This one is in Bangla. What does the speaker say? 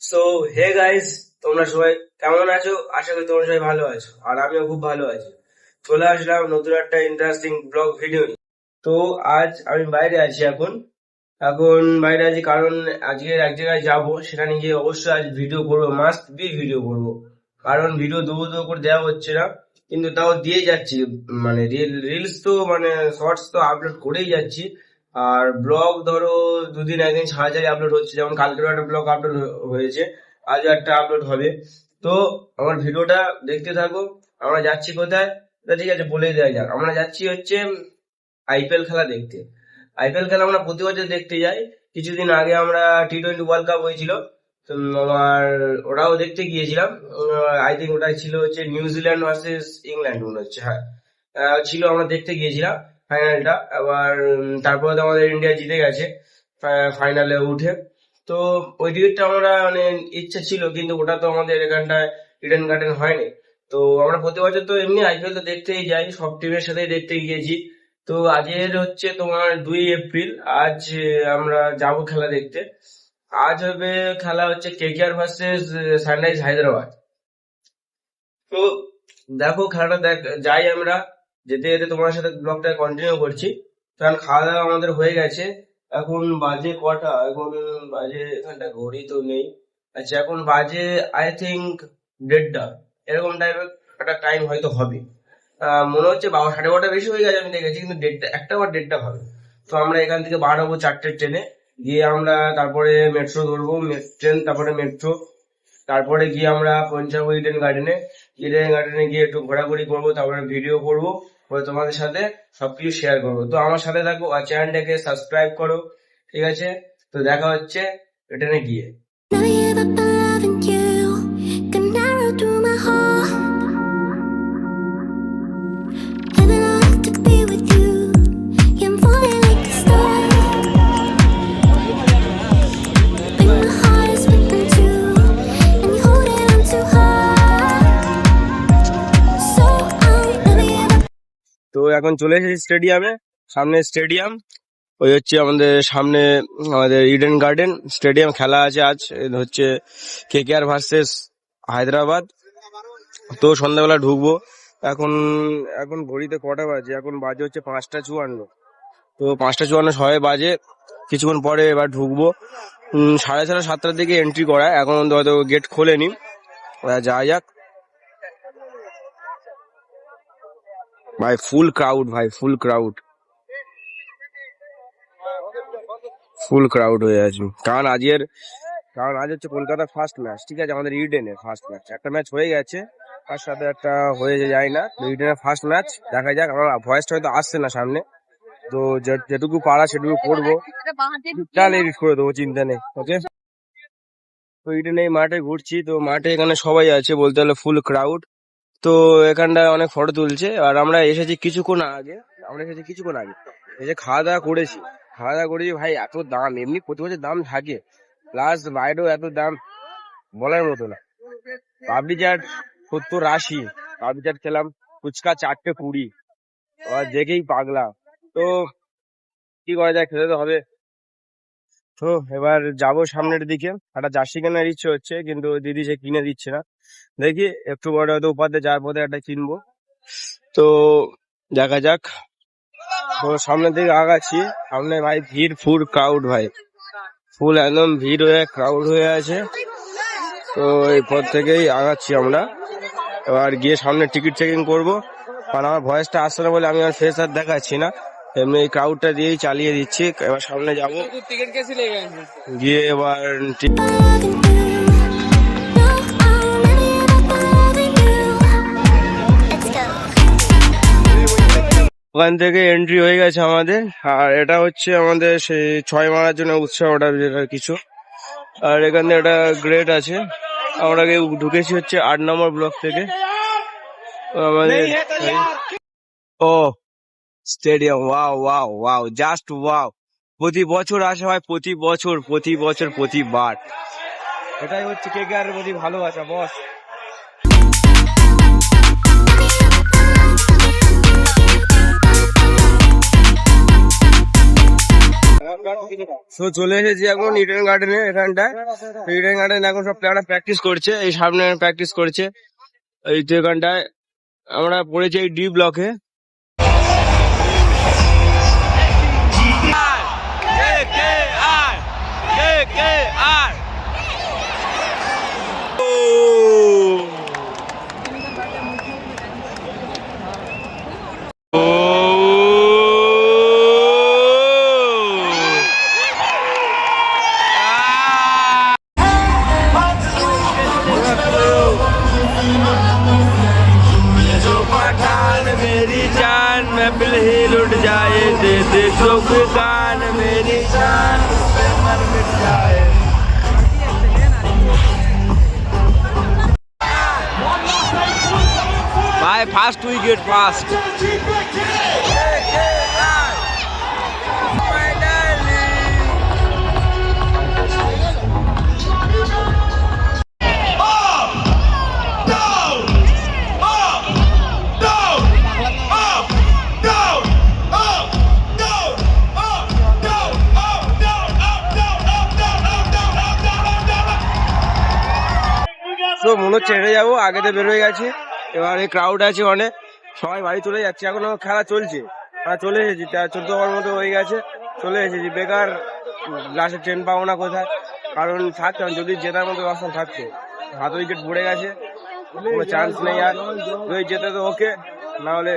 সো হে গাইস, তোমরা সবাই কেমন আছো? আশা করি তোমরা সবাই ভালো আছো, আর আমিও খুব ভালো আছি। চলে আসলাম নতুন একটা ইন্টারেস্টিং ব্লগ ভিডিও। তো আজ আমি বাইরে আছি। এখন এখন বাইরে আছি কারণ আজকে এক জায়গায় যাব, সেখানে গিয়ে অবশ্যই আজ ভিডিও করবো, মাস্ট বি ভিডিও করবো। কারণ ভিডিও দেবো দেবো করে দেওয়া হচ্ছে না, কিন্তু তাও দিয়ে যাচ্ছি। মানে রিলস তো মানে শর্টস তো আপলোড করেই যাচ্ছি। আর ব্লগ ধরো দুদিন একদিন ছাড়া ছাড়াই আপলোড হচ্ছে, যেমন কালকেরও একটা ব্লগ আপলোড হয়েছে, আজও একটা আপলোড হবে। তো আমার ভিডিওটা দেখতে থাকো। আমরা যাচ্ছি কোথায়? তা ঠিক আছে, বলেই দেওয়া যাক। আমরা যাচ্ছি হচ্ছে আইপিএল খেলা দেখতে। আইপিএল খেলা আমরা প্রতি বছর দেখতে যাই। কিছুদিন আগে আমরা টি-20 ওয়ার্ল্ড কাপ হয়েছিল, তো আমার ওটাও দেখতে গিয়েছিলাম। আই থিঙ্ক ওটা ছিল হচ্ছে নিউজিল্যান্ড ভার্সেস ইংল্যান্ড মনে হচ্ছে, হ্যাঁ। ছিল, আমরা দেখতে গিয়েছিলাম ফাইনালটা। আবার তারপরে তো আমাদের ইন্ডিয়া জিতে গেছে ফাইনালে উঠে। তো ওই টিকিটটা আমরা মানে ইচ্ছা ছিল, কিন্তু ওটা তো আমাদের এখানটায় ইডেন গার্ডেন হয়নি। তো আমরা প্রতি বছর তো এমনি আইপিএল তো দেখতেই যাই, সব টিমের সাথেই দেখতে গিয়েছি। তো আজকের হচ্ছে তোমার 2 এপ্রিল। আজ আমরা যাব খেলা দেখতে। আজ হবে খেলা হচ্ছে কেকেআর ভার্সেস সানরাইজ হায়দ্রাবাদ। তো দেখো খেলাটা যাই আমরা। যেতে যেতে তোমার সাথে ব্লগটা কন্টিনিউ করছি, কারণ খাওয়া দাওয়া আমাদের হয়ে গেছে। এখন বাজে কটা? এখন বাজে, এখানটা ঘড়ি তো নেই। আচ্ছা, এখন বাজে আই থিঙ্ক 1:30 এরকম টাইপের একটা টাইম হয়তো হবে। মনে হচ্ছে 12, 12:30 বেশি হয়ে গেছে, আমি দেখেছি, কিন্তু 1:30, 1টা বা 1:30 হবে। তো আমরা এখান থেকে বার হবো 4টের ট্রেনে। গিয়ে আমরা তারপরে মেট্রো ধরবো, ট্রেন, তারপরে মেট্রো। তারপরে গিয়ে আমরা পৌঁছাবো ইডেন গার্ডেনে। ইডেন গার্ডেনে গিয়ে একটু ঘোরাঘুরি করবো, তারপরে ভিডিও করবো, পরে তোমাদের সাথে সবকিছু শেয়ার করবো। তো আমার সাথে থাকো আর চ্যানেলটাকে সাবস্ক্রাইব করো, ঠিক আছে? তো দেখা হচ্ছে ইডেনে গিয়ে। Never give up on loving you. Got an arrow through my heart. Living all I to be with you. Yeah, I'm falling like a star. Think my heart is breaking too, and you hold it on too hard. So I'll never give up. তো এখন চলে এসেছি স্টেডিয়ামে, সামনে স্টেডিয়াম। ওই হচ্ছে আমাদের সামনে আমাদের ইডেন গার্ডেন স্টেডিয়াম। খেলা আছে আজ, হচ্ছে কেকেআর ভার্সেস হায়দ্রাবাদ। তো সন্ধ্যাবেলা ঢুকবো। এখন এখন ঘড়িতে কটা বাজে? এখন বাজে হচ্ছে 5টা 54। তো 5টা 54 সবাই বাজে। কিছুক্ষণ পরে এবার ঢুকবো। 6:30 7টার দিকে এন্ট্রি করা, এখন হয়তো গেট খোলেনি। যাওয়া যাক। ভাই ফুল ক্রাউড, ভাই ফুল ক্রাউড, ফুল ক্রাউড হয়ে আছে। কারণ আজ হচ্ছে কলকাতার ফার্স্ট ম্যাচ, ঠিক আছে? আমাদের ইডেনের ফার্স্ট ম্যাচ। একটা ম্যাচ হয়ে গেছে, তার সাথে একটা হয়ে যায় না। তো ইডেনের ফার্স্ট ম্যাচ, দেখা যাক। আমার ভয়েসটা হয়তো আসছে না সামনে, তো যেটুকু পারা সেটুকু করবো। চাল এডিট করে দেবো, চিন্তা নেই, ওকে? তো ইডেনে এই মাঠে ঘুরছি। তো মাঠে এখানে সবাই আছে, বলতে হলে ফুল ক্রাউড। তো এখানটায় অনেক ফটো তুলছে। আর আমরা এসেছি কিছুক্ষণ আগে। এসে খাওয়া দাওয়া করেছি। ভাই, এত দাম! এমনি প্রতি বছর দাম থাকে, প্লাস বাইরেও এত দাম, বলার মতো না। পাপড়ি চাট 70 80, পাপড়ি চাট খেলাম। ফুচকা 4টে 20, আর দেখেই পাগলা। তো কি করা যায়, খেতে তো হবে। তো এবার যাবো সামনের দিকে। একটা জার্সি কেনার ইচ্ছে হচ্ছে, কিন্তু দিদি সে কিনে দিচ্ছে না। দেখি একটু বড় হয়তো উপাতে যাওয়ার পথে একটা কিনবো। তো দেখা যাক। তো সামনের দিকে আগাচ্ছি। সামনে ভাই ভিড়, ফুল ক্রাউড ভাই, ফুল একদম ভিড় হয়ে ক্রাউড হয়ে আছে। তো এই পথ থেকেই আগাচ্ছি আমরা। এবার গিয়ে সামনে টিকিট চেকিং করবো, কারণ আমার ভয়েসটা আসছে না বলে আমি আর ফেস আর দেখাচ্ছি না, এমনি এই ক্রাউডটা দিয়েই চালিয়ে দিচ্ছি। এবার সামনে যাবো, গিয়ে এবার Loving you. No, I'll never give up on loving you. Let's go. ওখান থেকে এন্ট্রি হয়ে গেছে আমাদের। আর এটা হচ্ছে আমাদের সেই 6 মারার জন্য উৎসব, ওটা যেটা কিছু। আর এখানে একটা গ্রেড আছে। আমরা ঢুকেছি হচ্ছে 8 নম্বর ব্লক থেকে। তো আমাদের ও stadium, wow wow wow, just wow. প্রতি বছর আসা হয়, প্রতিবার। এটাই হচ্ছে কেকেআর এর প্রতি ভালোবাসা, বস। তো চলে এসেছি এখন ইডেন গার্ডেনে, এখানটায়। ইডেন গার্ডেন এখন সব প্লেয়াররা প্র্যাকটিস করছে, এই সামনে প্র্যাকটিস করছে। এই তো এখানটায় আমরা পড়েছি এই ডি ব্লকে। मेरी जान महफिल ही लुट जाए, दे दे तो कान मेरी जान मर मिट जाए। भाई फास्ट विकेट फास्ट। তো মনে হচ্ছে হেরে যাবো, আগেতে বের হয়ে গেছে। এবার এই ক্রাউড আছে অনেক, সবাই বাড়ি চলে যাচ্ছে। এখনো খেলা চলছে, চলে এসেছি 14 ওভার মতো হয়ে গেছে, চলে এসেছি। বেকার লাস্টে ট্রেন পাবো না কোথায়, কারণ থাকতাম যদি জেতার মতো অবস্থান থাকতো। হাত উইকেট পড়ে গেছে, কোনো চান্স নেই আর। যদি জেতে তো ওকে, না হলে